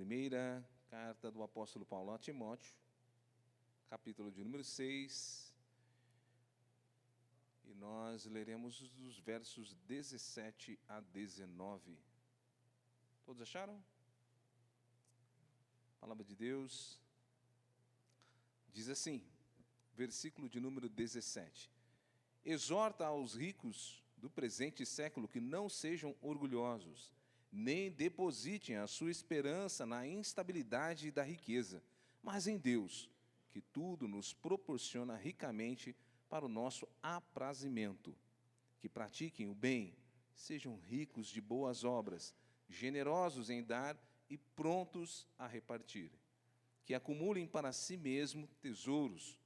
Primeira carta do apóstolo Paulo a Timóteo, capítulo de número 6, e nós leremos os versos 17 a 19. Todos acharam? A palavra de Deus diz assim, versículo de número 17: Exorta aos ricos do presente século que não sejam orgulhosos, nem depositem a sua esperança na instabilidade da riqueza, mas em Deus, que tudo nos proporciona ricamente para o nosso aprazimento. Que pratiquem o bem, sejam ricos de boas obras, generosos em dar e prontos a repartir. Que acumulem para si mesmo tesouros,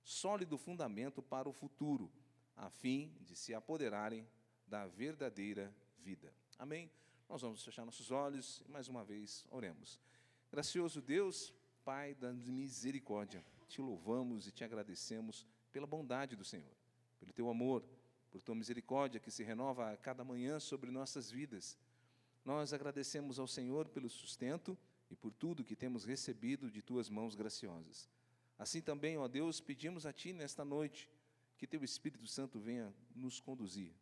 sólido fundamento para o futuro, a fim de se apoderarem da verdadeira vida. Amém? Nós vamos fechar nossos olhos e, mais uma vez, oremos. Gracioso Deus, Pai da misericórdia, te louvamos e te agradecemos pela bondade do Senhor, pelo teu amor, por tua misericórdia que se renova a cada manhã sobre nossas vidas. Nós agradecemos ao Senhor pelo sustento e por tudo que temos recebido de tuas mãos graciosas. Assim também, ó Deus, pedimos a ti nesta noite que teu Espírito Santo venha nos conduzir.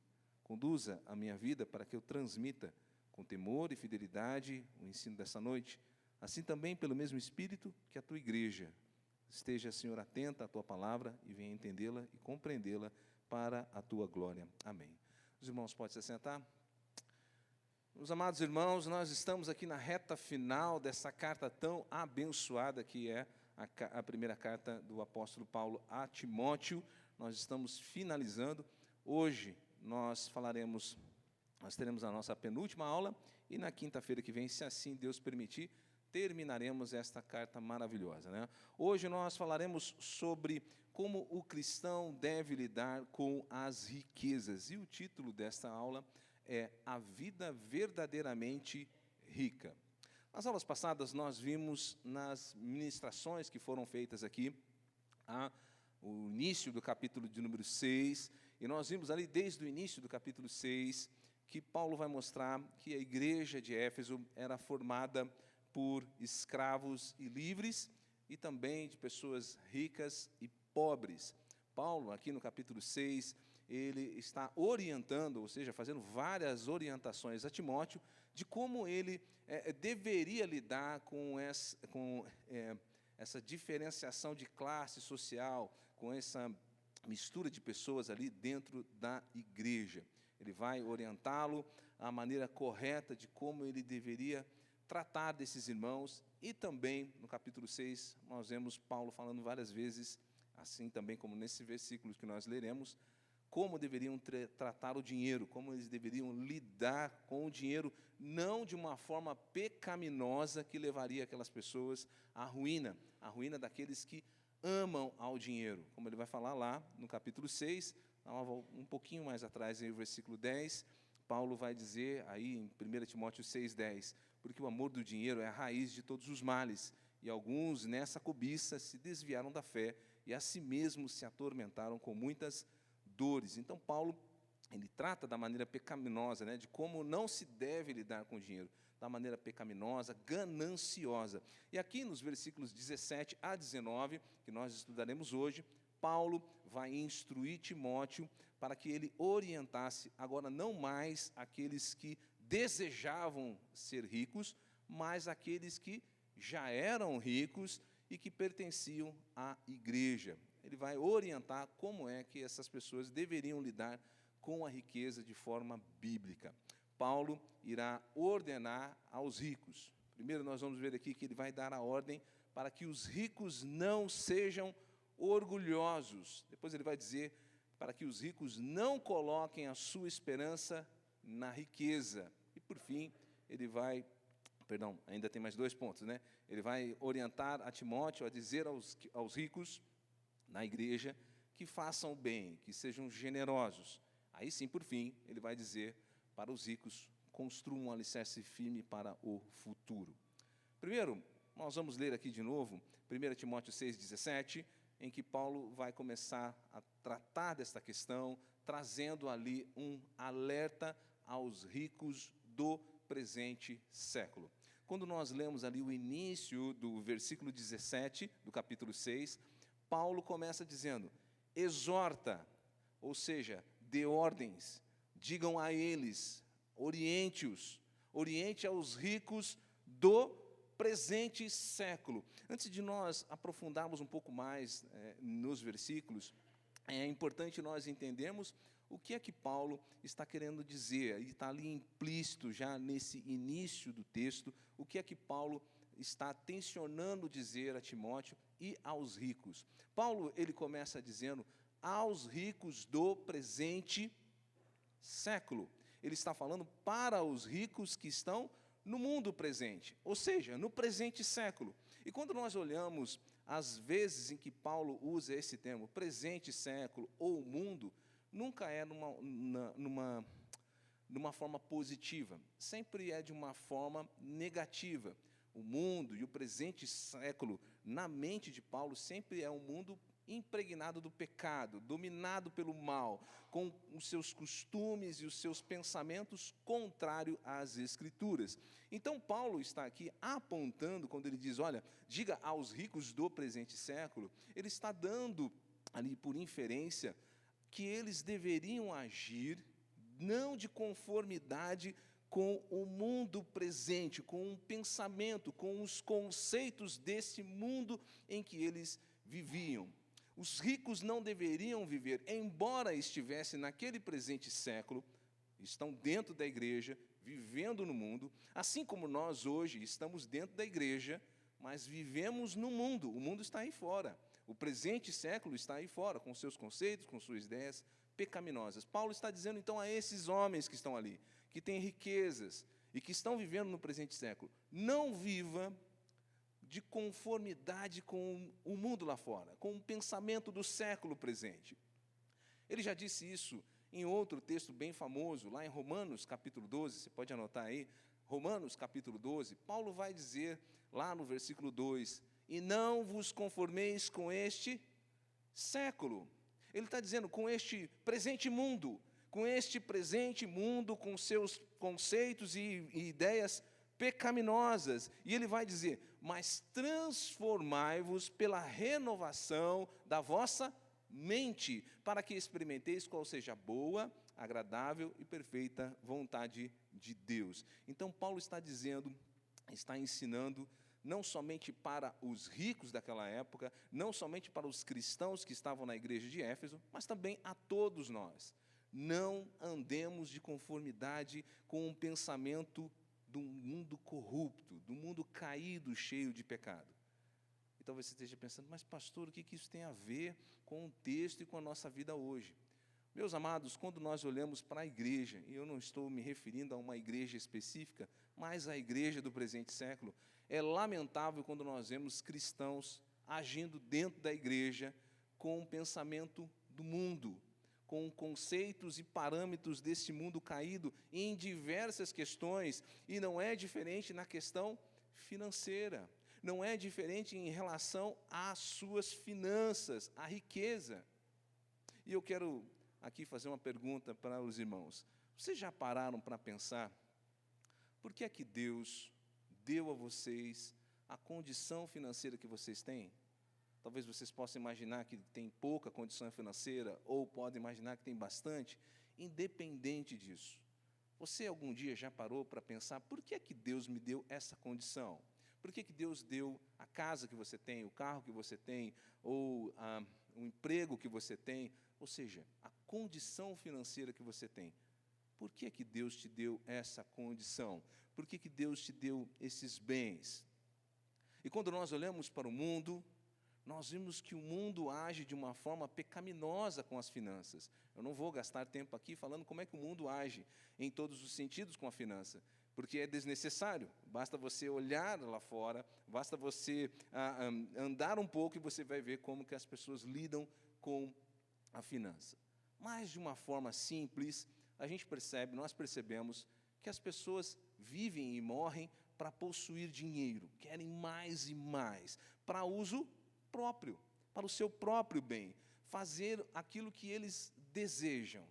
Conduza a minha vida para que eu transmita com temor e fidelidade o ensino dessa noite. Assim também, pelo mesmo Espírito, que a tua igreja esteja, Senhor, atenta à tua palavra e venha entendê-la e compreendê-la para a tua glória. Amém. Os irmãos podem se assentar? Meus amados irmãos, nós estamos aqui na reta final dessa carta tão abençoada que é a primeira carta do apóstolo Paulo a Timóteo. Nós estamos finalizando. Hoje nós teremos a nossa penúltima aula e na quinta-feira que vem, se assim Deus permitir, terminaremos esta carta maravilhosa, né? Hoje nós falaremos sobre como o cristão deve lidar com as riquezas. E o título desta aula é A Vida Verdadeiramente Rica. Nas aulas passadas nós vimos nas ministrações que foram feitas aqui, o início do capítulo de número 6, e nós vimos ali desde o início do capítulo 6, que Paulo vai mostrar que a igreja de Éfeso era formada por escravos e livres, e também de pessoas ricas e pobres. Paulo, aqui no capítulo 6, ele está orientando, ou seja, fazendo várias orientações a Timóteo, de como ele deveria lidar com essa diferenciação de classe social, com essa mistura de pessoas ali dentro da igreja. Ele vai orientá-lo à maneira correta de como ele deveria tratar desses irmãos. E também, no capítulo 6, nós vemos Paulo falando várias vezes, assim também como nesse versículo que nós leremos, como deveriam tratar o dinheiro, como eles deveriam lidar com o dinheiro, não de uma forma pecaminosa que levaria aquelas pessoas à ruína, daqueles que amam ao dinheiro. Como ele vai falar lá no capítulo 6, um pouquinho mais atrás, no versículo 10, Paulo vai dizer, aí em 1 Timóteo 6,10, porque o amor do dinheiro é a raiz de todos os males, e alguns nessa cobiça se desviaram da fé e a si mesmos se atormentaram com muitas dores. Então, Paulo, ele trata da maneira pecaminosa, né, de como não se deve lidar com o dinheiro, da maneira pecaminosa, gananciosa. E aqui nos versículos 17 a 19, que nós estudaremos hoje, Paulo vai instruir Timóteo para que ele orientasse, agora não mais aqueles que desejavam ser ricos, mas aqueles que já eram ricos e que pertenciam à igreja. Ele vai orientar como é que essas pessoas deveriam lidar com a riqueza de forma bíblica. Paulo irá ordenar aos ricos. Primeiro nós vamos ver aqui que ele vai dar a ordem para que os ricos não sejam orgulhosos. Depois ele vai dizer para que os ricos não coloquem a sua esperança na riqueza. E por fim, ele vai, ainda tem mais 2 pontos, né? Ele vai orientar a Timóteo a dizer aos ricos na igreja que façam o bem, que sejam generosos. Aí sim, por fim, ele vai dizer para os ricos, construam um alicerce firme para o futuro. Primeiro, nós vamos ler aqui de novo, 1 Timóteo 6,17, em que Paulo vai começar a tratar desta questão, trazendo ali um alerta aos ricos do presente século. Quando nós lemos ali o início do versículo 17, do capítulo 6, Paulo começa dizendo: exorta, ou seja, dê ordens, digam a eles, oriente aos ricos do presente século. Antes de nós aprofundarmos um pouco mais nos versículos, é importante nós entendermos o que é que Paulo está querendo dizer, e está ali implícito já nesse início do texto, o que é que Paulo está tensionando dizer a Timóteo e aos ricos. Paulo, ele começa dizendo, aos ricos do presente século. Ele está falando para os ricos que estão no mundo presente, ou seja, no presente século. E quando nós olhamos as vezes em que Paulo usa esse termo, presente século ou mundo, nunca é numa forma positiva, sempre é de uma forma negativa. O mundo e o presente século, na mente de Paulo, sempre é um mundo impregnado do pecado, dominado pelo mal, com os seus costumes e os seus pensamentos contrários às Escrituras. Então, Paulo está aqui apontando, quando ele diz, olha, diga aos ricos do presente século, ele está dando ali por inferência que eles deveriam agir não de conformidade com o mundo presente, com o pensamento, com os conceitos desse mundo em que eles viviam. Os ricos não deveriam viver, embora estivessem naquele presente século, estão dentro da igreja, vivendo no mundo, assim como nós hoje estamos dentro da igreja, mas vivemos no mundo, o mundo está aí fora. O presente século está aí fora, com seus conceitos, com suas ideias pecaminosas. Paulo está dizendo então a esses homens que estão ali, que têm riquezas e que estão vivendo no presente século, não viva de conformidade com o mundo lá fora, com o pensamento do século presente. Ele já disse isso em outro texto bem famoso, lá em Romanos capítulo 12, você pode anotar aí, Romanos capítulo 12, Paulo vai dizer lá no versículo 2, e não vos conformeis com este século. Ele está dizendo, com este presente mundo, com seus conceitos e ideias pecaminosas. E ele vai dizer, mas transformai-vos pela renovação da vossa mente, para que experimenteis qual seja a boa, agradável e perfeita vontade de Deus. Então, Paulo está dizendo, está ensinando, não somente para os ricos daquela época, não somente para os cristãos que estavam na igreja de Éfeso, mas também a todos nós. Não andemos de conformidade com um pensamento do mundo corrupto, do mundo caído, cheio de pecado. E talvez você esteja pensando, mas pastor, o que isso tem a ver com o texto e com a nossa vida hoje? Meus amados, quando nós olhamos para a igreja, e eu não estou me referindo a uma igreja específica, mas a igreja do presente século, é lamentável quando nós vemos cristãos agindo dentro da igreja com um pensamento do mundo, com conceitos e parâmetros desse mundo caído em diversas questões, e não é diferente na questão financeira, não é diferente em relação às suas finanças, à riqueza. E eu quero aqui fazer uma pergunta para os irmãos. Vocês já pararam para pensar por que é que Deus deu a vocês a condição financeira que vocês têm? Talvez vocês possam imaginar que tem pouca condição financeira, ou podem imaginar que tem bastante. Independente disso, você algum dia já parou para pensar, por que é que Deus me deu essa condição? Por que Deus deu a casa que você tem, o carro que você tem, ou o emprego que você tem? Ou seja, a condição financeira que você tem. Por que Deus te deu essa condição? Por que Deus te deu esses bens? E quando nós olhamos para o mundo, nós vimos que o mundo age de uma forma pecaminosa com as finanças. Eu não vou gastar tempo aqui falando como é que o mundo age em todos os sentidos com a finança, porque é desnecessário. Basta você olhar lá fora, basta você andar um pouco e você vai ver como que as pessoas lidam com a finança. Mas, de uma forma simples, nós percebemos que as pessoas vivem e morrem para possuir dinheiro, querem mais e mais, para uso próprio, para o seu próprio bem, fazer aquilo que eles desejam,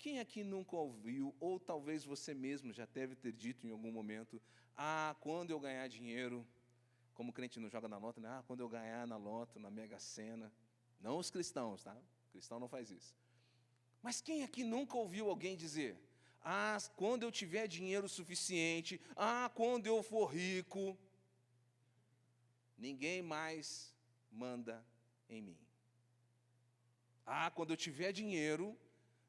Quem aqui nunca ouviu, ou talvez você mesmo já deve ter dito em algum momento, quando eu ganhar dinheiro, como o crente não joga na loto, né? Quando eu ganhar na loto, na Mega Sena. Não os cristãos, tá? O cristão não faz isso. Mas quem aqui nunca ouviu alguém dizer, quando eu tiver dinheiro suficiente, quando eu for rico, ninguém mais manda em mim. Quando eu tiver dinheiro,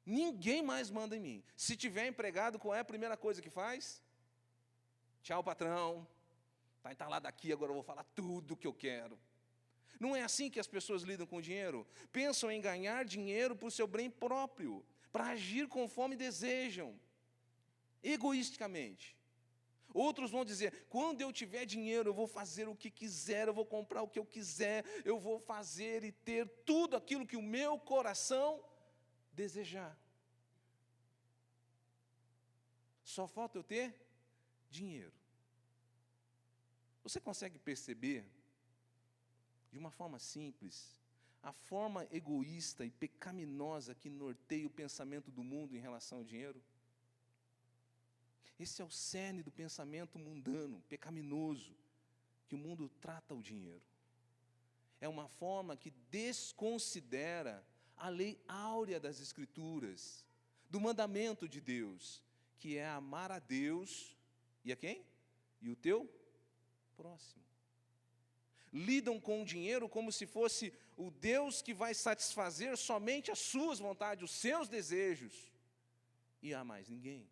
ninguém mais manda em mim. Se tiver empregado, qual é a primeira coisa que faz? Tchau, patrão. Está entalado aqui, agora eu vou falar tudo o que eu quero. Não é assim que as pessoas lidam com o dinheiro? Pensam em ganhar dinheiro por seu bem próprio, para agir conforme desejam, egoisticamente. Outros vão dizer, quando eu tiver dinheiro, eu vou fazer o que quiser, eu vou comprar o que eu quiser, eu vou fazer e ter tudo aquilo que o meu coração desejar. Só falta eu ter dinheiro. Você consegue perceber, de uma forma simples, a forma egoísta e pecaminosa que norteia o pensamento do mundo em relação ao dinheiro? Esse é o cerne do pensamento mundano, pecaminoso, que o mundo trata o dinheiro. É uma forma que desconsidera a lei áurea das Escrituras, do mandamento de Deus, que é amar a Deus e a quem? E o teu próximo. Lidam com o dinheiro como se fosse o Deus que vai satisfazer somente as suas vontades, os seus desejos, e a mais ninguém.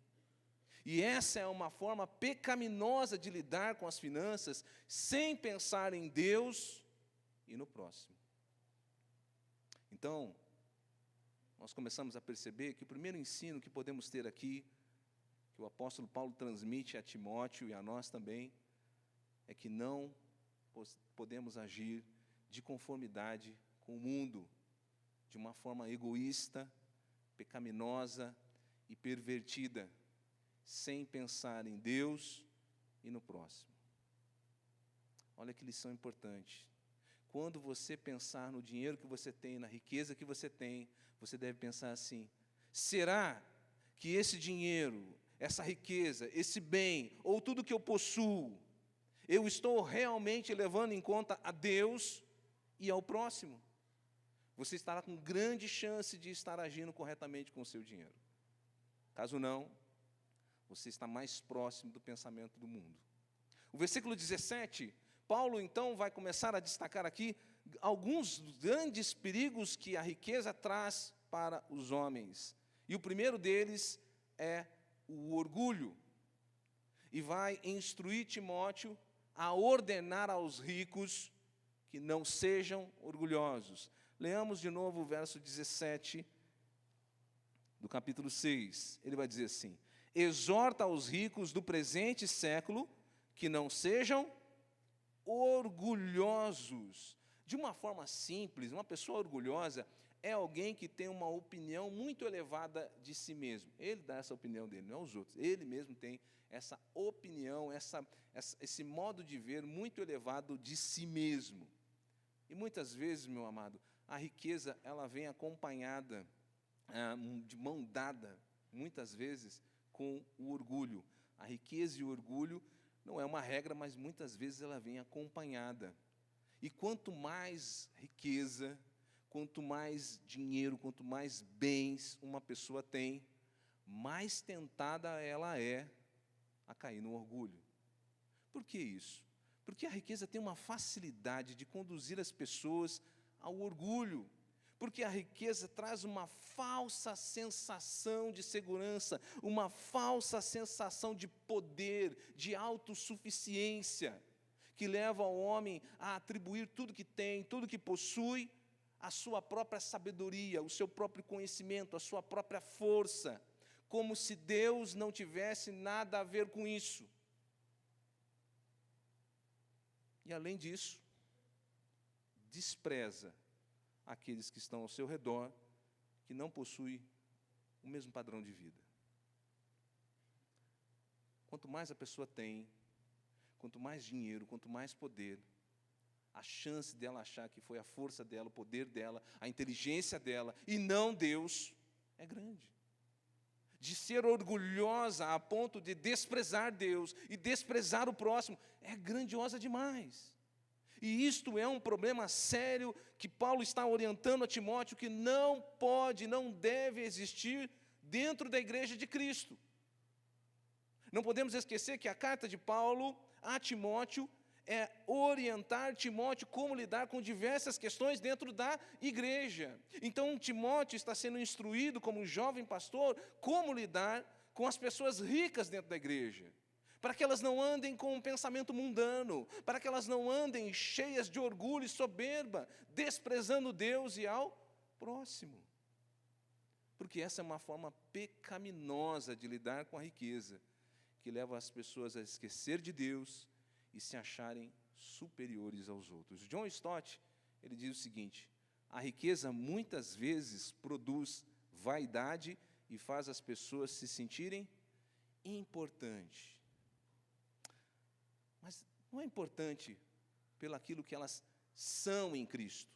E essa é uma forma pecaminosa de lidar com as finanças, sem pensar em Deus e no próximo. Então, nós começamos a perceber que o primeiro ensino que podemos ter aqui, que o apóstolo Paulo transmite a Timóteo e a nós também, é que não podemos agir de conformidade com o mundo, de uma forma egoísta, pecaminosa e pervertida, sem pensar em Deus e no próximo. Olha que lição importante. Quando você pensar no dinheiro que você tem, na riqueza que você tem, você deve pensar assim: será que esse dinheiro, essa riqueza, esse bem, ou tudo que eu possuo, eu estou realmente levando em conta a Deus e ao próximo? Você estará com grande chance de estar agindo corretamente com o seu dinheiro. Caso não, você está mais próximo do pensamento do mundo. O versículo 17, Paulo então vai começar a destacar aqui alguns grandes perigos que a riqueza traz para os homens. E o primeiro deles é o orgulho. E vai instruir Timóteo a ordenar aos ricos que não sejam orgulhosos. Leamos de novo o verso 17 do capítulo 6. Ele vai dizer assim: exorta aos ricos do presente século que não sejam orgulhosos. De uma forma simples, uma pessoa orgulhosa é alguém que tem uma opinião muito elevada de si mesmo. Ele dá essa opinião dele, não os outros. Ele mesmo tem essa opinião, esse modo de ver muito elevado de si mesmo. E muitas vezes, meu amado, a riqueza ela vem acompanhada, de mão dada, muitas vezes, com o orgulho. A riqueza e o orgulho não é uma regra, mas muitas vezes ela vem acompanhada. E quanto mais riqueza, quanto mais dinheiro, quanto mais bens uma pessoa tem, mais tentada ela é a cair no orgulho. Por que isso? Porque a riqueza tem uma facilidade de conduzir as pessoas ao orgulho. Porque a riqueza traz uma falsa sensação de segurança, uma falsa sensação de poder, de autossuficiência, que leva o homem a atribuir tudo que tem, tudo que possui, a sua própria sabedoria, o seu próprio conhecimento, a sua própria força, como se Deus não tivesse nada a ver com isso. E além disso, despreza aqueles que estão ao seu redor, que não possuem o mesmo padrão de vida. Quanto mais a pessoa tem, quanto mais dinheiro, quanto mais poder, a chance dela achar que foi a força dela, o poder dela, a inteligência dela, e não Deus, é grande. de ser orgulhosa a ponto de desprezar Deus e desprezar o próximo, é grandiosa demais. E isto é um problema sério que Paulo está orientando a Timóteo, que não pode, não deve existir dentro da igreja de Cristo. Não podemos esquecer que a carta de Paulo a Timóteo é orientar Timóteo como lidar com diversas questões dentro da igreja. Então, Timóteo está sendo instruído como jovem pastor como lidar com as pessoas ricas dentro da igreja, para que elas não andem com um pensamento mundano, para que elas não andem cheias de orgulho e soberba, desprezando Deus e ao próximo. Porque essa é uma forma pecaminosa de lidar com a riqueza, que leva as pessoas a esquecer de Deus e se acharem superiores aos outros. John Stott, ele diz o seguinte: a riqueza muitas vezes produz vaidade e faz as pessoas se sentirem importantes. Mas não é importante pelo aquilo que elas são em Cristo,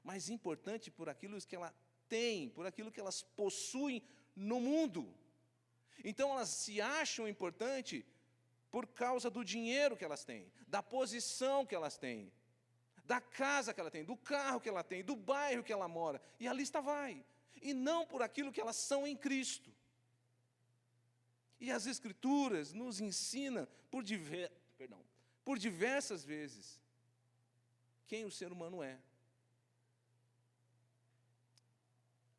mas importante por aquilo que ela tem, por aquilo que elas possuem no mundo. Então elas se acham importantes por causa do dinheiro que elas têm, da posição que elas têm, da casa que ela tem, do carro que ela tem, do bairro que ela mora, e a lista vai. E não por aquilo que elas são em Cristo. E as Escrituras nos ensinam por diversas vezes quem o ser humano é.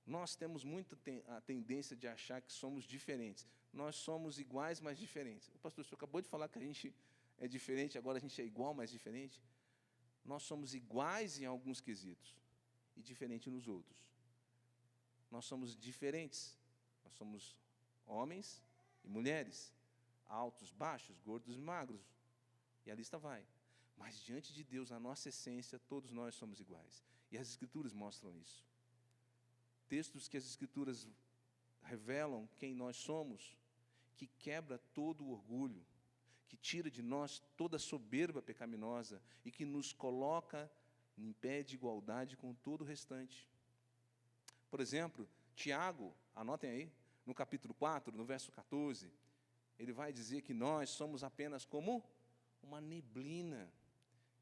Nós temos muita a tendência de achar que somos diferentes. Nós somos iguais, mas diferentes. O pastor senhor acabou de falar que a gente é diferente, agora a gente é igual, mas diferente. Nós somos iguais em alguns quesitos e diferentes nos outros. Nós somos diferentes. Nós somos homens e mulheres, altos, baixos, gordos e magros. E a lista vai. Mas diante de Deus, na nossa essência, todos nós somos iguais. E as Escrituras mostram isso. Textos que as Escrituras revelam quem nós somos, que quebra todo o orgulho, que tira de nós toda a soberba pecaminosa e que nos coloca em pé de igualdade com todo o restante. Por exemplo, Tiago, anotem aí, no capítulo 4, no verso 14, ele vai dizer que nós somos apenas como uma neblina,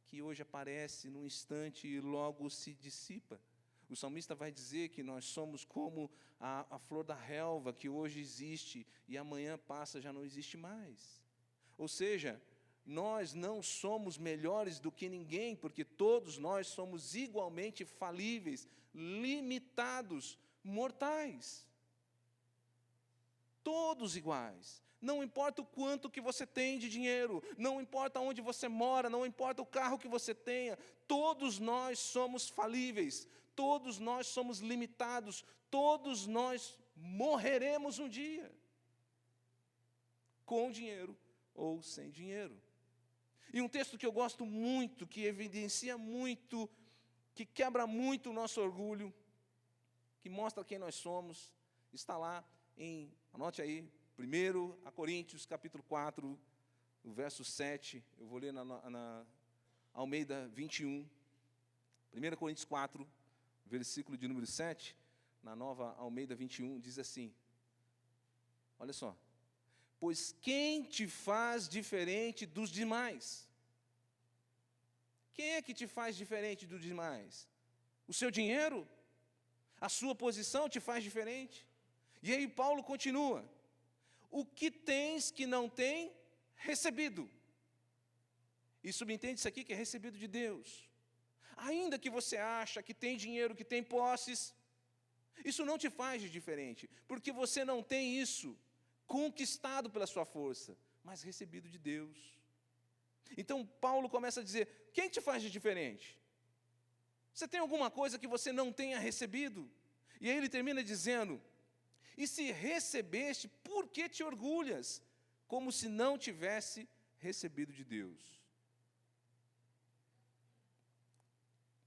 que hoje aparece num instante e logo se dissipa. O salmista vai dizer que nós somos como a flor da relva, que hoje existe e amanhã passa, já não existe mais. Ou seja, nós não somos melhores do que ninguém, porque todos nós somos igualmente falíveis, limitados, mortais. Todos iguais. Não importa o quanto que você tem de dinheiro, não importa onde você mora, não importa o carro que você tenha, todos nós somos falíveis, todos nós somos limitados, todos nós morreremos um dia, com dinheiro ou sem dinheiro. E um texto que eu gosto muito, que evidencia muito, que quebra muito o nosso orgulho, que mostra quem nós somos, está lá anote aí, 1 Coríntios, capítulo 4, no verso 7, eu vou ler na Almeida 21, 1 Coríntios 4, versículo de número 7, na nova Almeida 21, diz assim, olha só: pois quem te faz diferente dos demais? Quem é que te faz diferente dos demais? O seu dinheiro? A sua posição te faz diferente? E aí Paulo continua: o que tens que não tem recebido? E subentende isso aqui que é recebido de Deus. Ainda que você acha que tem dinheiro, que tem posses, isso não te faz de diferente, porque você não tem isso conquistado pela sua força, mas recebido de Deus. Então Paulo começa a dizer: quem te faz de diferente? Você tem alguma coisa que você não tenha recebido? E aí ele termina dizendo: e se recebeste, por que te orgulhas, como se não tivesse recebido de Deus?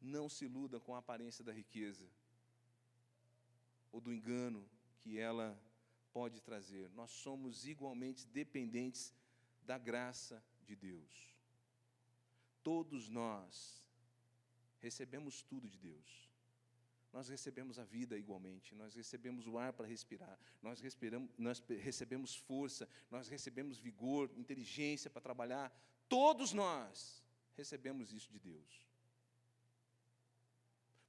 Não se iluda com a aparência da riqueza, ou do engano que ela pode trazer. Nós somos igualmente dependentes da graça de Deus. Todos nós recebemos tudo de Deus. nós recebemos a vida igualmente, nós recebemos o ar para respirar, nós recebemos força, nós recebemos vigor, inteligência para trabalhar. Todos nós recebemos isso de Deus.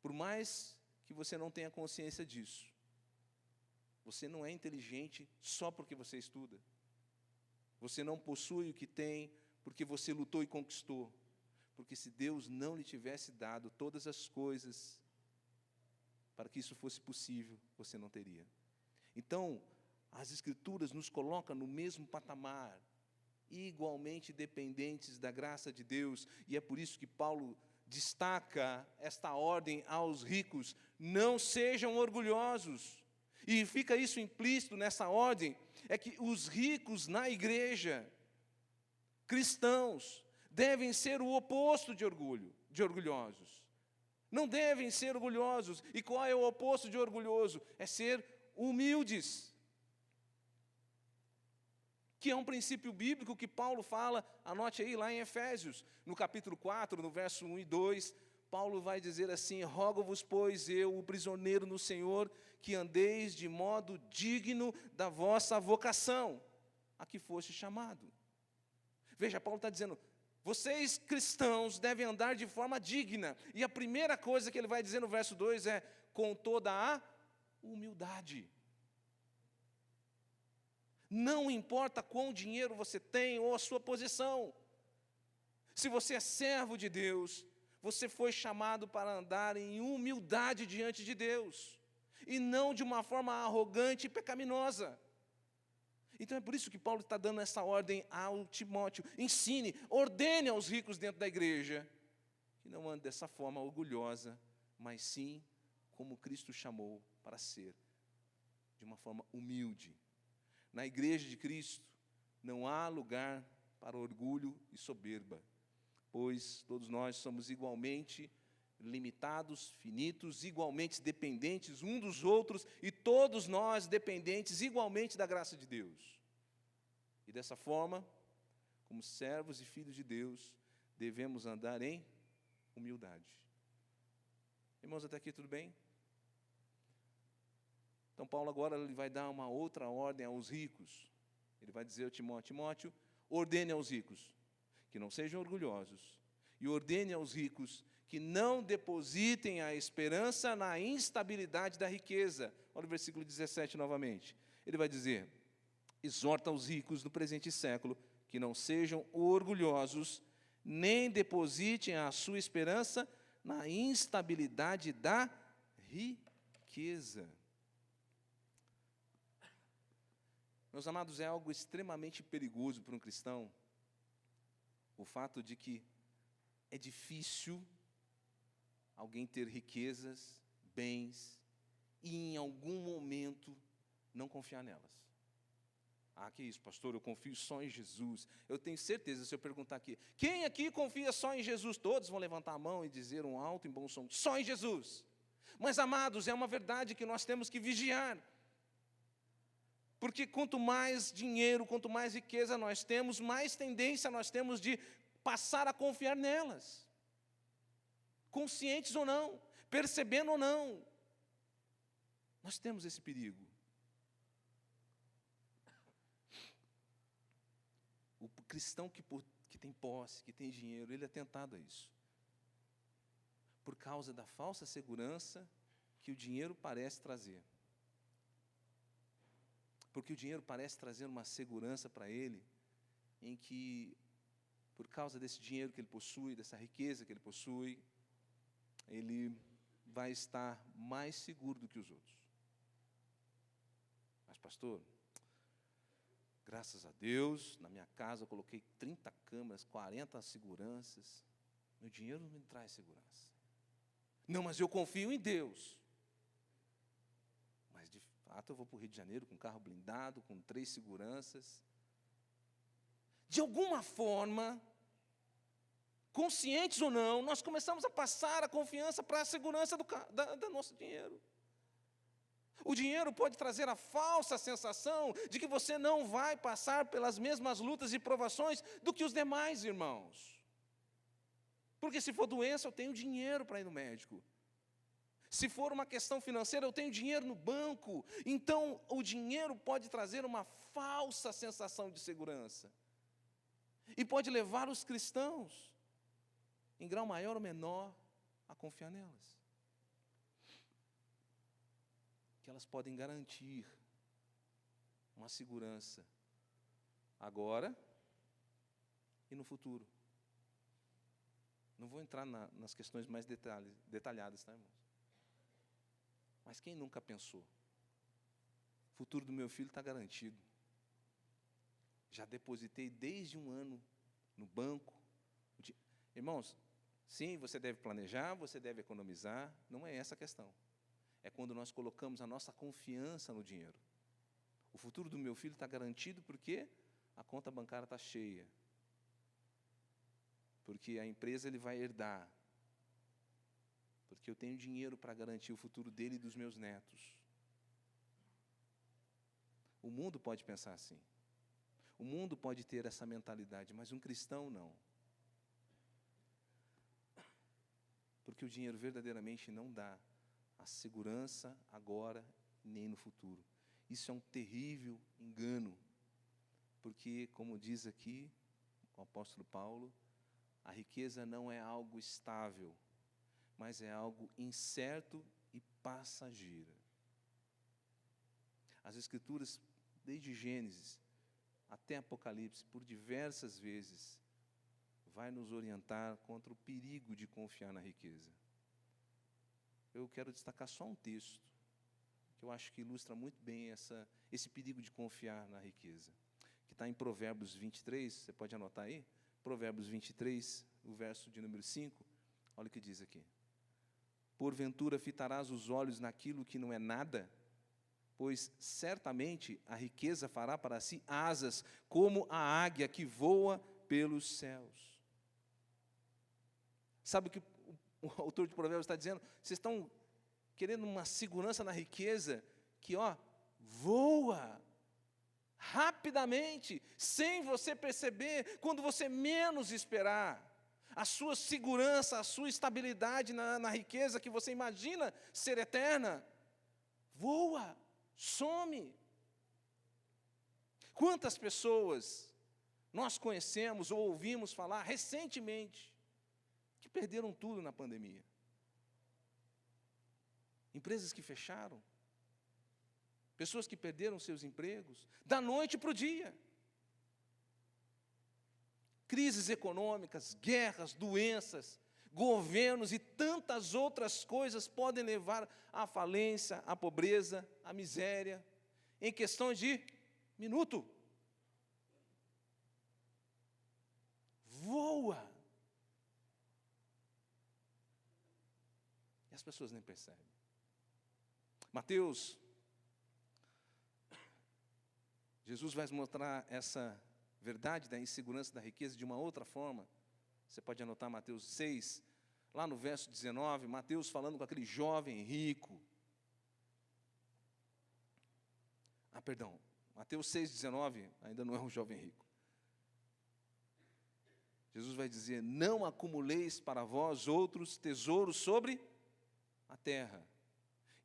Por mais que você não tenha consciência disso, você não é inteligente só porque você estuda. Você não possui o que tem porque você lutou e conquistou. Porque se Deus não lhe tivesse dado todas as coisas para que isso fosse possível, você não teria. Então, as Escrituras nos colocam no mesmo patamar, igualmente dependentes da graça de Deus, e é por isso que Paulo destaca esta ordem aos ricos: não sejam orgulhosos. E fica isso implícito nessa ordem, é que os ricos na igreja, cristãos, devem ser o oposto de orgulhosos. Não devem ser orgulhosos. E qual é o oposto de orgulhoso? É ser humildes. Que é um princípio bíblico que Paulo fala, anote aí, lá em Efésios, no capítulo 4, no verso 1 e 2, Paulo vai dizer assim: rogo-vos, pois, eu, o prisioneiro no Senhor, que andeis de modo digno da vossa vocação, a que foste chamado. Veja, Paulo está dizendo, vocês cristãos devem andar de forma digna. E a primeira coisa que ele vai dizer no verso 2 é: com toda a humildade. Não importa quão dinheiro você tem ou a sua posição. Se você é servo de Deus, você foi chamado para andar em humildade diante de Deus, e não de uma forma arrogante e pecaminosa. Então é por isso que Paulo está dando essa ordem ao Timóteo: ensine, ordene aos ricos dentro da igreja, que não ande dessa forma orgulhosa, mas sim como Cristo chamou para ser, de uma forma humilde. Na igreja de Cristo não há lugar para orgulho e soberba, pois todos nós somos igualmente limitados, finitos, igualmente dependentes um dos outros, e todos nós dependentes igualmente da graça de Deus. E dessa forma, como servos e filhos de Deus, devemos andar em humildade. Irmãos, até aqui tudo bem? Então Paulo agora ele vai dar uma outra ordem aos ricos. Ele vai dizer ao Timóteo, ordene aos ricos que não sejam orgulhosos, e ordene aos ricos que não depositem a esperança na instabilidade da riqueza. Olha o versículo 17 novamente. Ele vai dizer: exorta os ricos no presente século que não sejam orgulhosos, nem depositem a sua esperança na instabilidade da riqueza. Meus amados, é algo extremamente perigoso para um cristão o fato de que é difícil alguém ter riquezas, bens, e em algum momento não confiar nelas. Ah, que isso, pastor, eu confio só em Jesus. Eu tenho certeza, se eu perguntar aqui, quem aqui confia só em Jesus? Todos vão levantar a mão e dizer um alto e bom som: só em Jesus. Mas, amados, é uma verdade que nós temos que vigiar. Porque quanto mais dinheiro, quanto mais riqueza nós temos, mais tendência nós temos de passar a confiar nelas. Conscientes ou não, percebendo ou não, nós temos esse perigo. O cristão que tem posse, que tem dinheiro, ele é tentado a isso. Por causa da falsa segurança que o dinheiro parece trazer. Porque o dinheiro parece trazer uma segurança para ele, em que, por causa desse dinheiro que ele possui, dessa riqueza que ele possui, ele vai estar mais seguro do que os outros. Mas, pastor, graças a Deus, na minha casa eu coloquei 30 câmeras, 40 seguranças, meu dinheiro não me traz segurança. Não, mas eu confio em Deus. Eu vou para o Rio de Janeiro com carro blindado, com 3 seguranças. De alguma forma, conscientes ou não, nós começamos a passar a confiança para a segurança do nosso dinheiro. O dinheiro pode trazer a falsa sensação de que você não vai passar pelas mesmas lutas e provações do que os demais irmãos. Porque se for doença, eu tenho dinheiro para ir no médico. Se for uma questão financeira, eu tenho dinheiro no banco, então o dinheiro pode trazer uma falsa sensação de segurança. E pode levar os cristãos, em grau maior ou menor, a confiar nelas. Que elas podem garantir uma segurança agora e no futuro. Não vou entrar nas questões mais detalhadas, tá, irmãos? Mas quem nunca pensou? O futuro do meu filho está garantido. Já depositei desde um ano no banco. Irmãos, sim, você deve planejar, você deve economizar, não é essa a questão. É quando nós colocamos a nossa confiança no dinheiro. O futuro do meu filho está garantido porque a conta bancária está cheia. Porque a empresa ele vai herdar. Porque eu tenho dinheiro para garantir o futuro dele e dos meus netos. O mundo pode pensar assim. O mundo pode ter essa mentalidade, mas um cristão não. Porque o dinheiro verdadeiramente não dá a segurança agora nem no futuro. Isso é um terrível engano. Porque, como diz aqui o apóstolo Paulo, a riqueza não é algo estável, mas é algo incerto e passageira. As Escrituras, desde Gênesis até Apocalipse, por diversas vezes, vai nos orientar contra o perigo de confiar na riqueza. Eu quero destacar só um texto, que eu acho que ilustra muito bem esse perigo de confiar na riqueza, que está em Provérbios 23, você pode anotar aí? Provérbios 23, o verso de número 5, olha o que diz aqui. Porventura fitarás os olhos naquilo que não é nada, pois certamente a riqueza fará para si asas, como a águia que voa pelos céus. Sabe o que o autor de Provérbios está dizendo? Vocês estão querendo uma segurança na riqueza que, voa rapidamente, sem você perceber, quando você menos esperar. A sua segurança, a sua estabilidade na riqueza que você imagina ser eterna, voa, some. Quantas pessoas nós conhecemos ou ouvimos falar recentemente que perderam tudo na pandemia? Empresas que fecharam, pessoas que perderam seus empregos, da noite para o dia. Crises econômicas, guerras, doenças, governos e tantas outras coisas podem levar à falência, à pobreza, à miséria, em questões de minuto. Voa. E as pessoas nem percebem. Mateus, Jesus vai mostrar essa verdade da insegurança da riqueza de uma outra forma. Você pode anotar Mateus 6, lá no verso 19, Mateus falando com aquele jovem rico. Mateus 6, 19, ainda não é um jovem rico. Jesus vai dizer, não acumuleis para vós outros tesouros sobre a terra.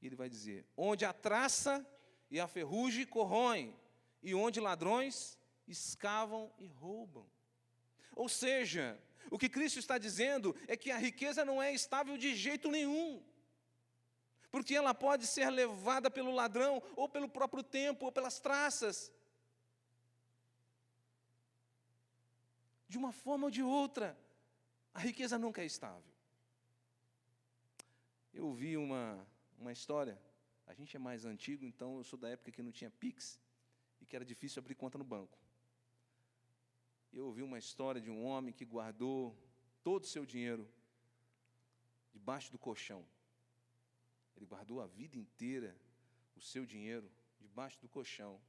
E ele vai dizer, onde a traça e a ferrugem corroem, e onde ladrões escavam e roubam. Ou seja, o que Cristo está dizendo é que a riqueza não é estável de jeito nenhum, porque ela pode ser levada pelo ladrão, ou pelo próprio tempo, ou pelas traças. De uma forma ou de outra, a riqueza nunca é estável. Eu ouvi uma história, a gente é mais antigo, então eu sou da época que não tinha Pix, e que era difícil abrir conta no banco. Eu ouvi uma história de um homem que guardou todo o seu dinheiro debaixo do colchão. Ele guardou a vida inteira o seu dinheiro debaixo do colchão,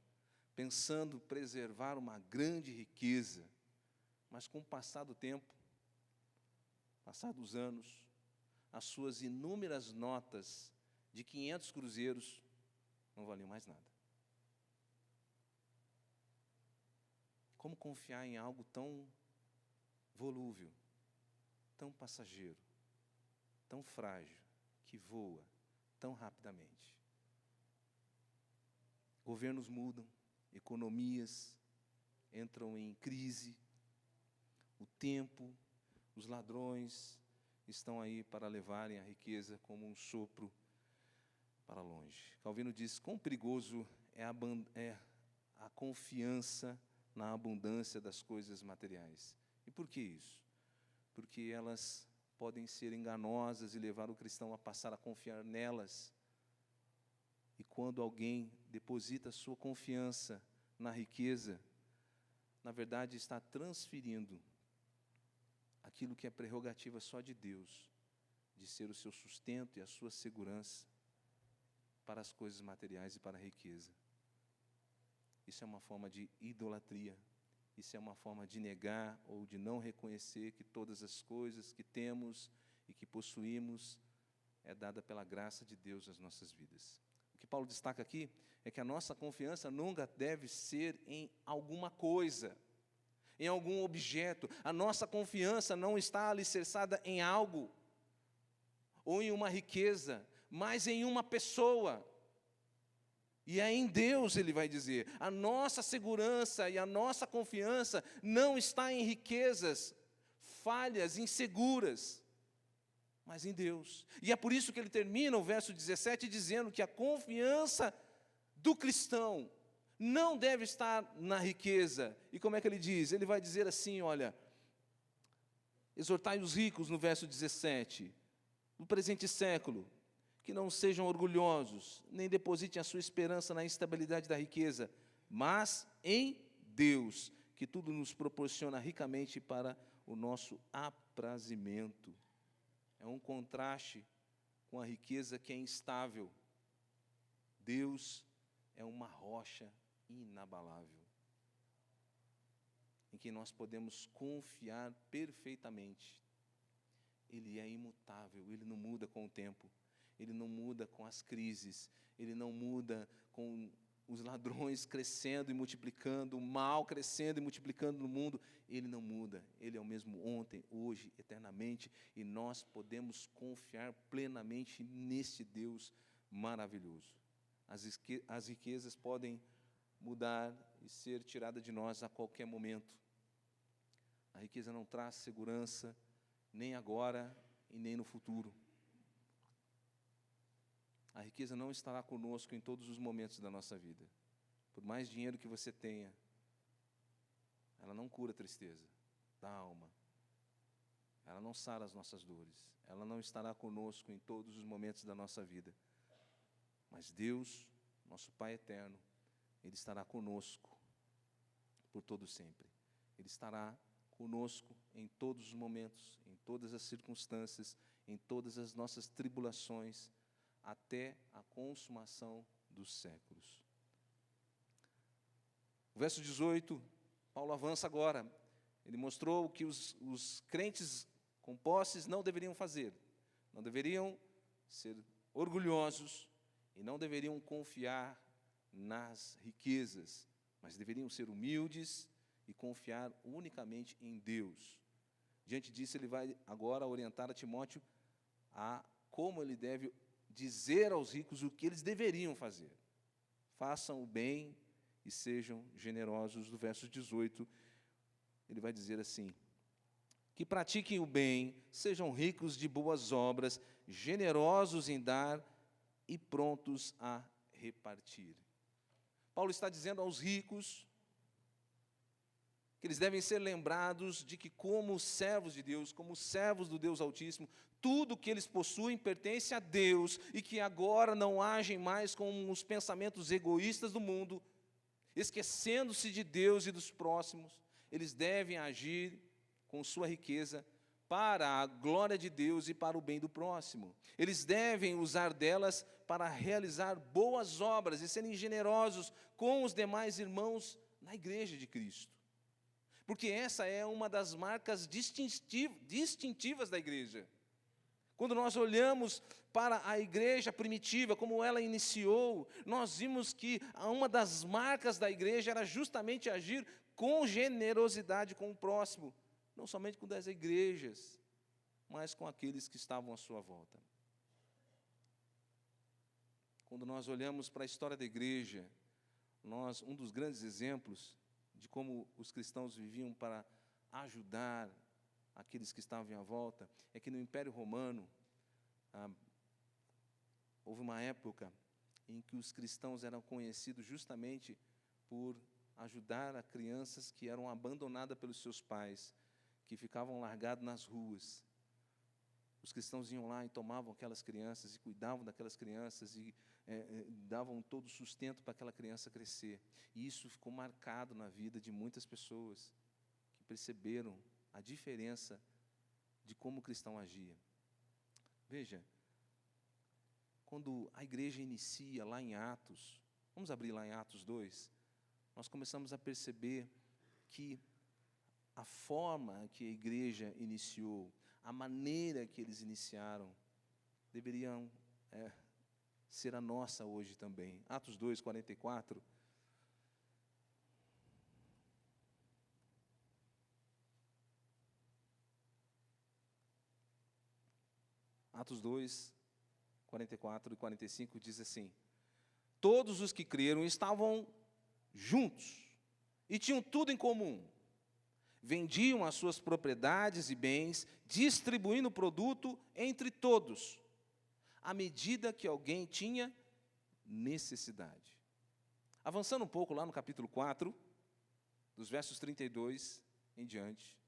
pensando preservar uma grande riqueza. Mas com o passar do tempo, passar dos anos, as suas inúmeras notas de 500 cruzeiros não valiam mais nada. Como confiar em algo tão volúvel, tão passageiro, tão frágil, que voa, tão rapidamente. Governos mudam, economias entram em crise, o tempo, os ladrões estão aí para levarem a riqueza como um sopro para longe. Calvino diz: quão perigoso é a confiança na abundância das coisas materiais. E por que isso? Porque elas podem ser enganosas e levar o cristão a passar a confiar nelas. E quando alguém deposita sua confiança na riqueza, na verdade está transferindo aquilo que é prerrogativa só de Deus, de ser o seu sustento e a sua segurança, para as coisas materiais e para a riqueza. Isso é uma forma de idolatria. Isso é uma forma de negar ou de não reconhecer que todas as coisas que temos e que possuímos é dada pela graça de Deus às nossas vidas. O que Paulo destaca aqui é que a nossa confiança nunca deve ser em alguma coisa, em algum objeto. A nossa confiança não está alicerçada em algo ou em uma riqueza, mas em uma pessoa. E é em Deus, ele vai dizer, a nossa segurança e a nossa confiança não está em riquezas falhas, inseguras, mas em Deus. E é por isso que ele termina o verso 17 dizendo que a confiança do cristão não deve estar na riqueza. E como é que ele diz? Ele vai dizer assim, olha, exortai os ricos no verso 17, no presente século, que não sejam orgulhosos, nem depositem a sua esperança na instabilidade da riqueza, mas em Deus, que tudo nos proporciona ricamente para o nosso aprazimento. É um contraste com a riqueza que é instável. Deus é uma rocha inabalável, em que nós podemos confiar perfeitamente. Ele é imutável, Ele não muda com o tempo. Ele não muda com as crises, Ele não muda com os ladrões crescendo e multiplicando, o mal crescendo e multiplicando no mundo. Ele não muda, Ele é o mesmo ontem, hoje, eternamente, e nós podemos confiar plenamente neste Deus maravilhoso. As riquezas podem mudar e ser tiradas de nós a qualquer momento. A riqueza não traz segurança, nem agora e nem no futuro. A riqueza não estará conosco em todos os momentos da nossa vida. Por mais dinheiro que você tenha, ela não cura a tristeza da alma. Ela não sara as nossas dores. Ela não estará conosco em todos os momentos da nossa vida. Mas Deus, nosso Pai eterno, Ele estará conosco por todo sempre. Ele estará conosco em todos os momentos, em todas as circunstâncias, em todas as nossas tribulações, até a consumação dos séculos. O verso 18, Paulo avança agora. Ele mostrou o que os crentes com posses não deveriam fazer. Não deveriam ser orgulhosos e não deveriam confiar nas riquezas, mas deveriam ser humildes e confiar unicamente em Deus. Diante disso, ele vai agora orientar a Timóteo a como ele deve dizer aos ricos o que eles deveriam fazer. Façam o bem e sejam generosos. Do verso 18, ele vai dizer assim: que pratiquem o bem, sejam ricos de boas obras, generosos em dar e prontos a repartir. Paulo está dizendo aos ricos que eles devem ser lembrados de que, como servos de Deus, como servos do Deus Altíssimo, tudo que eles possuem pertence a Deus, e que agora não agem mais com os pensamentos egoístas do mundo, esquecendo-se de Deus e dos próximos. Eles devem agir com sua riqueza para a glória de Deus e para o bem do próximo. Eles devem usar delas para realizar boas obras e serem generosos com os demais irmãos na igreja de Cristo. Porque essa é uma das marcas distintivas da igreja. Quando nós olhamos para a igreja primitiva, como ela iniciou, nós vimos que uma das marcas da igreja era justamente agir com generosidade com o próximo, não somente com das igrejas, mas com aqueles que estavam à sua volta. Quando nós olhamos para a história da igreja, um dos grandes exemplos de como os cristãos viviam para ajudar aqueles que estavam à volta, é que no Império Romano, houve uma época em que os cristãos eram conhecidos justamente por ajudar a crianças que eram abandonadas pelos seus pais, que ficavam largados nas ruas. Os cristãos iam lá e tomavam aquelas crianças e cuidavam daquelas crianças e davam todo o sustento para aquela criança crescer. E isso ficou marcado na vida de muitas pessoas que perceberam a diferença de como o cristão agia. Veja, quando a igreja inicia lá em Atos, vamos abrir lá em Atos 2, nós começamos a perceber que a forma que a igreja iniciou, a maneira que eles iniciaram, deveriam ser a nossa hoje também. Atos 2, 44. Atos 2, 44 e 45 diz assim: todos os que creram estavam juntos e tinham tudo em comum. Vendiam as suas propriedades e bens, distribuindo o produto entre todos, à medida que alguém tinha necessidade. Avançando um pouco lá no capítulo 4, dos versos 32 em diante,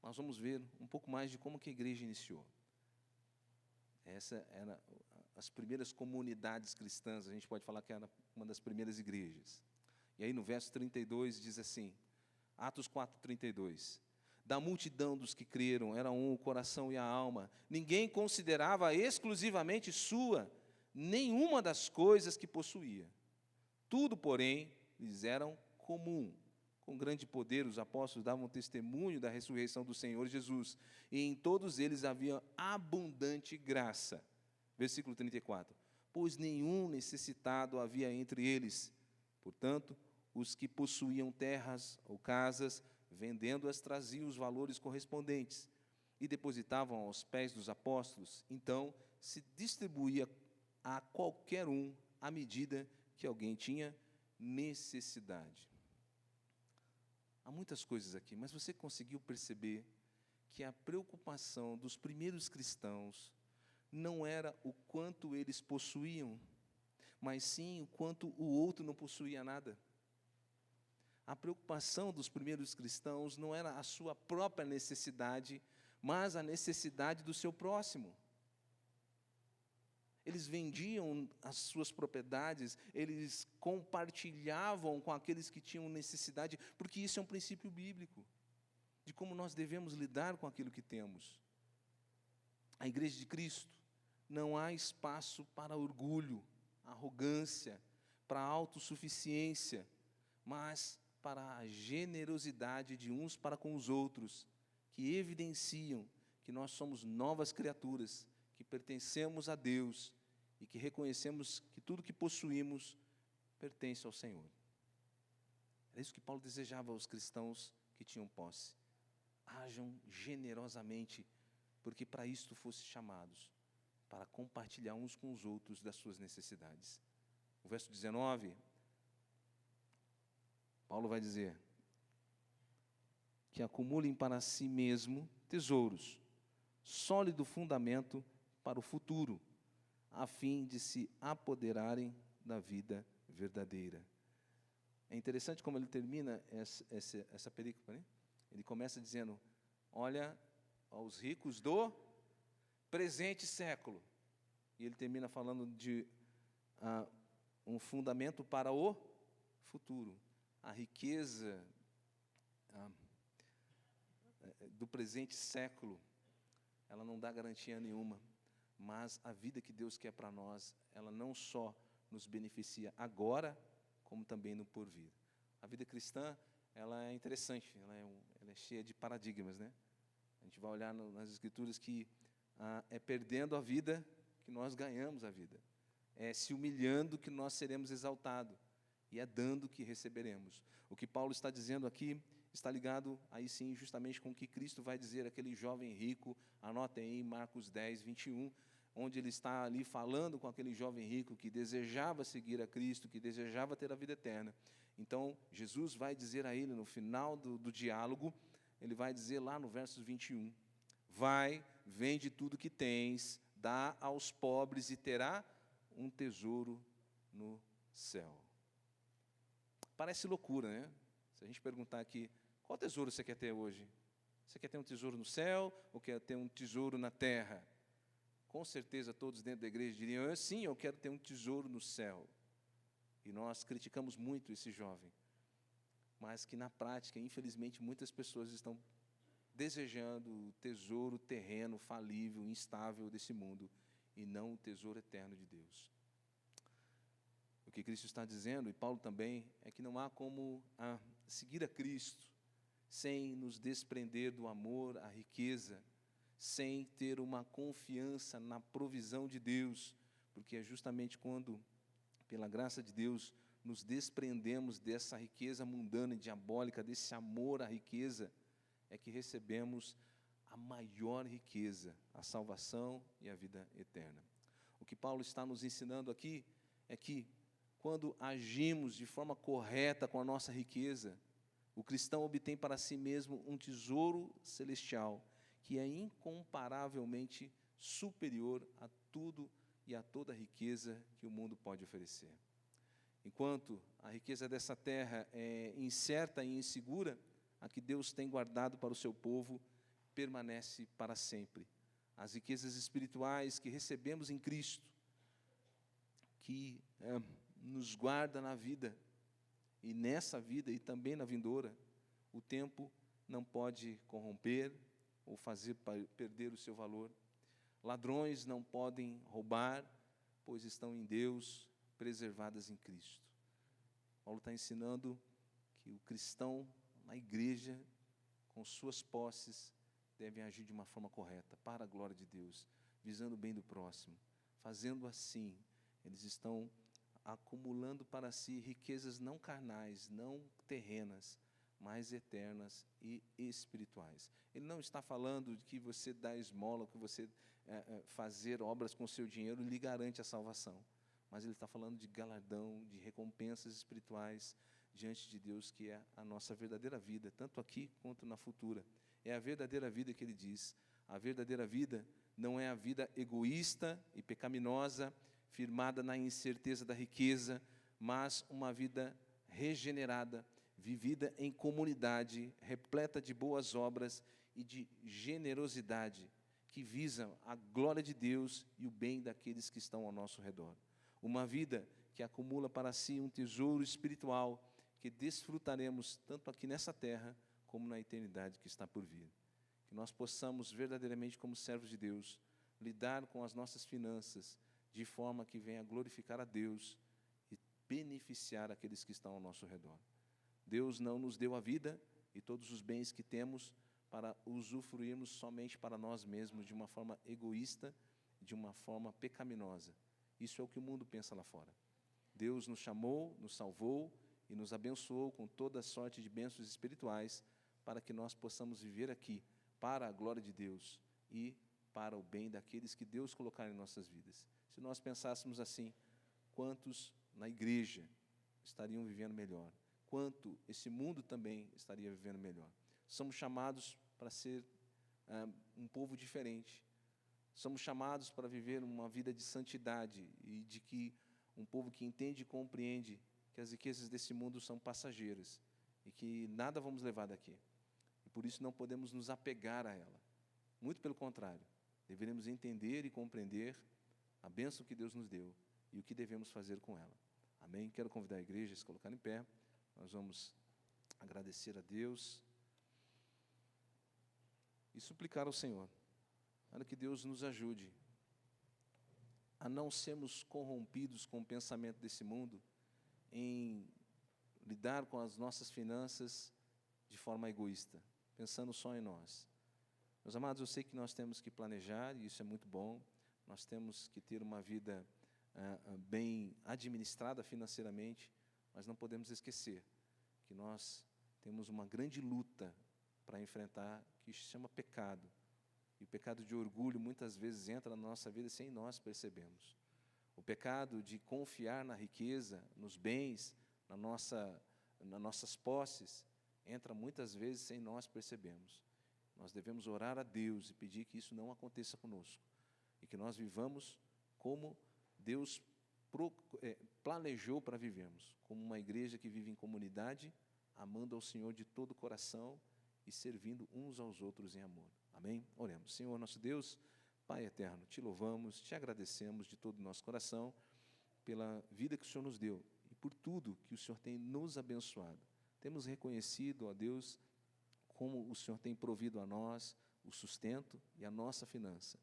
nós vamos ver um pouco mais de como que a igreja iniciou. Essa era as primeiras comunidades cristãs, a gente pode falar que era uma das primeiras igrejas. E aí no verso 32 diz assim, Atos 4:32, da multidão dos que creram, era um o coração e a alma, ninguém considerava exclusivamente sua nenhuma das coisas que possuía. Tudo, porém, lhes era comum. Com grande poder, os apóstolos davam testemunho da ressurreição do Senhor Jesus, e em todos eles havia abundante graça. Versículo 34, pois nenhum necessitado havia entre eles. Portanto, os que possuíam terras ou casas, vendendo-as, traziam os valores correspondentes e depositavam aos pés dos apóstolos. Então, se distribuía a qualquer um à medida que alguém tinha necessidade. Há muitas coisas aqui, mas você conseguiu perceber que a preocupação dos primeiros cristãos não era o quanto eles possuíam, mas sim o quanto o outro não possuía nada. A preocupação dos primeiros cristãos não era a sua própria necessidade, mas a necessidade do seu próximo. Eles vendiam as suas propriedades, eles compartilhavam com aqueles que tinham necessidade, porque isso é um princípio bíblico, de como nós devemos lidar com aquilo que temos. A igreja de Cristo, não há espaço para orgulho, arrogância, para autossuficiência, mas para a generosidade de uns para com os outros, que evidenciam que nós somos novas criaturas, que pertencemos a Deus e que reconhecemos que tudo que possuímos pertence ao Senhor. É isso que Paulo desejava aos cristãos que tinham posse. Hajam generosamente, porque para isto fossem chamados, para compartilhar uns com os outros das suas necessidades. O verso 19, Paulo vai dizer que acumulem para si mesmo tesouros, sólido fundamento para o futuro, a fim de se apoderarem da vida verdadeira. É interessante como ele termina essa perícope, né? Ele começa dizendo, olha aos ricos do presente século. E ele termina falando de um fundamento para o futuro. A riqueza do presente século, ela não dá garantia nenhuma, mas a vida que Deus quer para nós, ela não só nos beneficia agora, como também no porvir. A vida cristã, ela é interessante, ela é cheia de paradigmas, né? A gente vai olhar nas Escrituras que é perdendo a vida que nós ganhamos a vida, é se humilhando que nós seremos exaltados, e é dando que receberemos. O que Paulo está dizendo aqui está ligado, aí sim, justamente com o que Cristo vai dizer àquele jovem rico, anotem aí Marcos 10, 21, onde ele está ali falando com aquele jovem rico que desejava seguir a Cristo, que desejava ter a vida eterna. Então, Jesus vai dizer a ele, no final do diálogo, ele vai dizer lá no verso 21, vai, vende tudo que tens, dá aos pobres e terá um tesouro no céu. Parece loucura, né? Se a gente perguntar aqui, qual tesouro você quer ter hoje? Você quer ter um tesouro no céu ou quer ter um tesouro na terra? Com certeza todos dentro da igreja diriam, sim, eu quero ter um tesouro no céu. E nós criticamos muito esse jovem. Mas que na prática, infelizmente, muitas pessoas estão desejando o tesouro terreno, falível, instável desse mundo, e não o tesouro eterno de Deus. O que Cristo está dizendo, e Paulo também, é que não há como seguir a Cristo sem nos desprender do amor, à riqueza, sem ter uma confiança na provisão de Deus, porque é justamente quando, pela graça de Deus, nos desprendemos dessa riqueza mundana e diabólica, desse amor à riqueza, é que recebemos a maior riqueza, a salvação e a vida eterna. O que Paulo está nos ensinando aqui é que, quando agimos de forma correta com a nossa riqueza, o cristão obtém para si mesmo um tesouro celestial, que é incomparavelmente superior a tudo e a toda a riqueza que o mundo pode oferecer. Enquanto a riqueza dessa terra é incerta e insegura, a que Deus tem guardado para o seu povo permanece para sempre. As riquezas espirituais que recebemos em Cristo, que nos guarda na vida, e nessa vida e também na vindoura, o tempo não pode corromper ou fazer perder o seu valor. Ladrões não podem roubar, pois estão em Deus, preservadas em Cristo. Paulo está ensinando que o cristão na igreja, com suas posses, deve agir de uma forma correta, para a glória de Deus, visando o bem do próximo. Fazendo assim, eles estão acumulando para si riquezas não carnais, não terrenas, mas eternas e espirituais. Ele não está falando de que você dá esmola, que você fazer obras com o seu dinheiro lhe garante a salvação, mas ele está falando de galardão, de recompensas espirituais diante de Deus, que é a nossa verdadeira vida, tanto aqui quanto na futura. É a verdadeira vida que ele diz. A verdadeira vida não é a vida egoísta e pecaminosa, firmada na incerteza da riqueza, mas uma vida regenerada, vivida em comunidade, repleta de boas obras e de generosidade, que visam a glória de Deus e o bem daqueles que estão ao nosso redor. Uma vida que acumula para si um tesouro espiritual, que desfrutaremos tanto aqui nessa terra, como na eternidade que está por vir. Que nós possamos verdadeiramente, como servos de Deus, lidar com as nossas finanças, de forma que venha glorificar a Deus e beneficiar aqueles que estão ao nosso redor. Deus não nos deu a vida e todos os bens que temos para usufruirmos somente para nós mesmos, de uma forma egoísta, de uma forma pecaminosa. Isso é o que o mundo pensa lá fora. Deus nos chamou, nos salvou e nos abençoou com toda sorte de bênçãos espirituais, para que nós possamos viver aqui para a glória de Deus e para o bem daqueles que Deus colocar em nossas vidas. Se nós pensássemos assim, quantos na igreja estariam vivendo melhor? Quanto esse mundo também estaria vivendo melhor? Somos chamados para ser um povo diferente. Somos chamados para viver uma vida de santidade e de que um povo que entende e compreende que as riquezas desse mundo são passageiras e que nada vamos levar daqui. E por isso não podemos nos apegar a ela. Muito pelo contrário, deveremos entender e compreender a bênção que Deus nos deu e o que devemos fazer com ela. Amém? Quero convidar a igreja a se colocar em pé. Nós vamos agradecer a Deus e suplicar ao Senhor, para que Deus nos ajude a não sermos corrompidos com o pensamento desse mundo, em lidar com as nossas finanças de forma egoísta, pensando só em nós. Meus amados, eu sei que nós temos que planejar, e isso é muito bom. Nós temos que ter uma vida bem administrada financeiramente, mas não podemos esquecer que nós temos uma grande luta para enfrentar, que se chama pecado. E o pecado de orgulho muitas vezes entra na nossa vida sem nós percebermos. O pecado de confiar na riqueza, nos bens, nas nossas posses, entra muitas vezes sem nós percebermos. Nós devemos orar a Deus e pedir que isso não aconteça conosco. E que nós vivamos como Deus planejou para vivermos, como uma igreja que vive em comunidade, amando ao Senhor de todo o coração e servindo uns aos outros em amor. Amém? Oremos. Senhor, nosso Deus, Pai eterno, te louvamos, te agradecemos de todo o nosso coração pela vida que o Senhor nos deu e por tudo que o Senhor tem nos abençoado. Temos reconhecido, ó Deus, como o Senhor tem provido a nós o sustento e a nossa finança.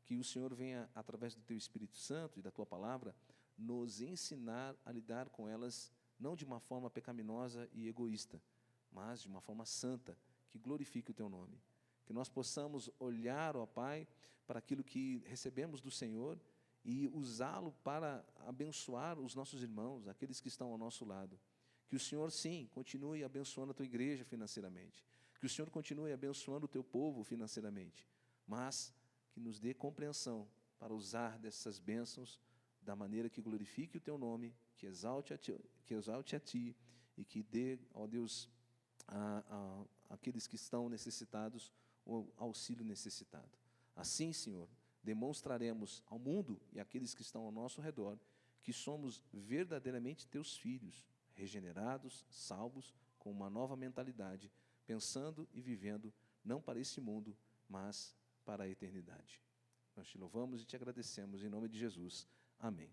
Que o Senhor venha, através do Teu Espírito Santo e da Tua Palavra, nos ensinar a lidar com elas, não de uma forma pecaminosa e egoísta, mas de uma forma santa, que glorifique o Teu nome. Que nós possamos olhar, ó Pai, para aquilo que recebemos do Senhor e usá-lo para abençoar os nossos irmãos, aqueles que estão ao nosso lado. Que o Senhor, sim, continue abençoando a Tua igreja financeiramente. Que o Senhor continue abençoando o Teu povo financeiramente. Mas que nos dê compreensão para usar dessas bênçãos da maneira que glorifique o Teu nome, que exalte a Ti e que dê, ó Deus, àqueles que estão necessitados o auxílio necessitado. Assim, Senhor, demonstraremos ao mundo e àqueles que estão ao nosso redor que somos verdadeiramente Teus filhos, regenerados, salvos, com uma nova mentalidade, pensando e vivendo não para esse mundo, mas para a eternidade. Nós te louvamos e te agradecemos em nome de Jesus. Amém.